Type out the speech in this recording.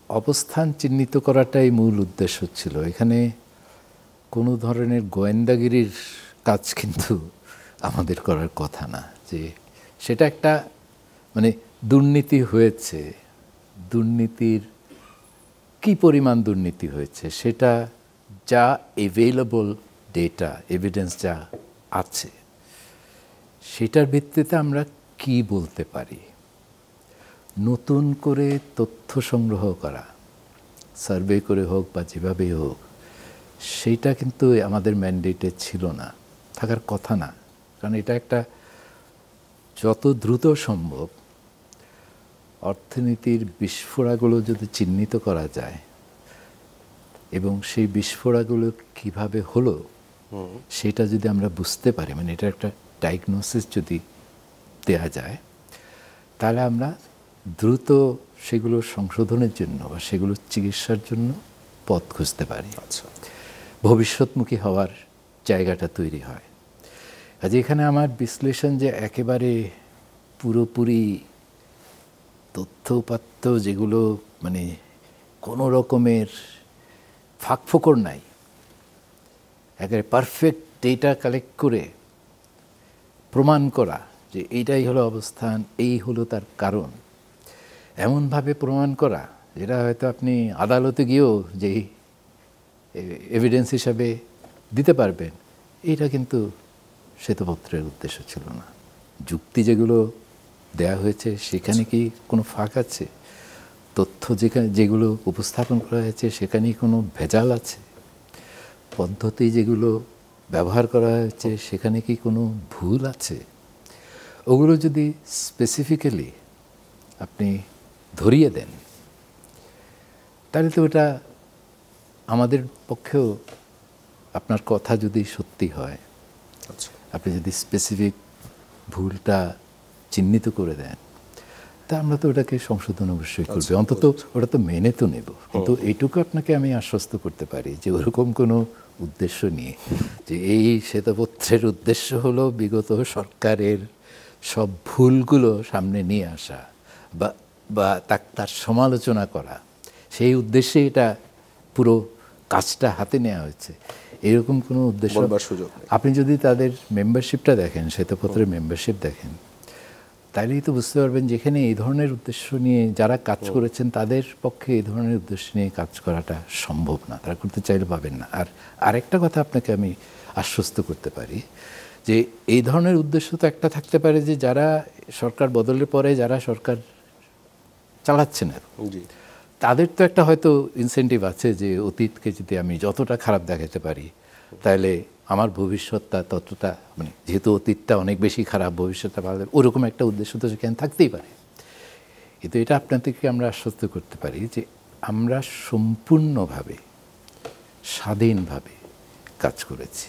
অবস্থান চিহ্নিত করাটাই মূল উদ্দেশ্য ছিল। এখানে কোনো ধরনের গোয়েন্দাগিরির কাজ কিন্তু আমাদের করার কথা না। যে সেটা একটা মানে দুর্নীতি হয়েছে, দুর্নীতির কী পরিমাণ দুর্নীতি হয়েছে সেটা যা অ্যাভেলেবল ডেটা এভিডেন্স যা আছে সেটার ভিত্তিতে আমরা কি বলতে পারি। নতুন করে তথ্য সংগ্রহ করা, সার্ভে করে হোক বা যেভাবেই হোক, সেইটা কিন্তু আমাদের ম্যান্ডেটে ছিল না, থাকার কথা না। কারণ এটা একটা যত দ্রুত সম্ভব অর্থনীতির বিস্ফোরাগুলো যদি চিহ্নিত করা যায় এবং সেই বিস্ফোরাগুলো কিভাবে হলো সেটা যদি আমরা বুঝতে পারি, মানে এটা একটা ডায়াগনোসিস যদি দেয়া যায়, তাহলে আমরা দ্রুত সেগুলো সংশোধনের জন্য বা সেগুলোর চিকিৎসার জন্য পথ খুঁজতে পারি। আচ্ছা, ভবিষ্যৎমুখী হওয়ার জায়গাটা তৈরি হয়। কাজে এখানে আমার বিশ্লেষণ যে একেবারে পুরোপুরি তথ্যপাত্য যেগুলো মানে কোনো রকমের ফাঁকফোকর নাই, একেবারে পারফেক্ট ডেটা কালেক্ট করে প্রমাণ করা যে এইটাই হলো অবস্থান, এই হলো তার কারণ, এমনভাবে প্রমাণ করা যেটা হয়তো আপনি আদালতে গিয়েও যেই এভিডেন্স হিসাবে দিতে পারবেন, এইটা কিন্তু শ্বেতপত্রের উদ্দেশ্য ছিল না। যুক্তি যেগুলো দেয়া হয়েছে সেখানে কি কোনো ফাঁক আছে? তথ্য যেগুলো উপস্থাপন করা হয়েছে সেখানে কোনো ভেজাল আছে? পদ্ধতি যেগুলো ব্যবহার করা হয়েছে সেখানে কি কোনো ভুল আছে? ওগুলো যদি স্পেসিফিক্যালি আপনি ধরিয়ে দেন তাহলে তো ওটা আমাদের পক্ষেও, আপনার কথা যদি সত্যি হয়, আপনি যদি স্পেসিফিক ভুলটা চিহ্নিত করে দেন, তা আমরা তো ওটাকে সংশোধন অবশ্যই করবে, অন্তত ওটা তো মেনে তো নেব। কিন্তু এইটুকু আপনাকে আমি আশ্বস্ত করতে পারি যে ওরকম কোনো উদ্দেশ্য নিয়ে যে এই শ্বেতপত্রের উদ্দেশ্য হলো বিগত সরকারের সব ভুলগুলো সামনে নিয়ে আসা বা তার সমালোচনা করা, সেই উদ্দেশ্যে এটা পুরো কাজটা হাতে নেওয়া হয়েছে, এরকম কোনো উদ্দেশ্য। আপনি যদি তাদের মেম্বারশিপটা দেখেন, শ্বেতপত্রের মেম্বারশিপ দেখেন, তাইলেই তো বুঝতে পারবেন যেখানে এই ধরনের উদ্দেশ্য নিয়ে যারা কাজ করেছেন তাদের পক্ষে এই ধরনের উদ্দেশ্য নিয়ে কাজ করাটা সম্ভব না, তারা করতে চাইলে পাবেন না। আর আরেকটা কথা আপনাকে আমি আশ্বস্ত করতে পারি যে এই ধরনের উদ্দেশ্য তো একটা থাকতে পারে যে যারা সরকার বদলের পরে যারা সরকার চালাচ্ছেন তাদের তো একটা হয়তো ইনসেন্টিভ আছে যে অতীতকে যদি আমি যতটা খারাপ দেখাতে পারি তাহলে আমার ভবিষ্যৎটা ততটা, মানে যেহেতু অতীতটা অনেক বেশি খারাপ, ভবিষ্যৎটা ভালো, ওরকম একটা উদ্দেশ্য তো সেখানে থাকতেই পারে। কিন্তু এটা আপনাদেরকে আমরা আশ্বস্ত করতে পারি যে আমরা সম্পূর্ণভাবে স্বাধীনভাবে কাজ করেছি।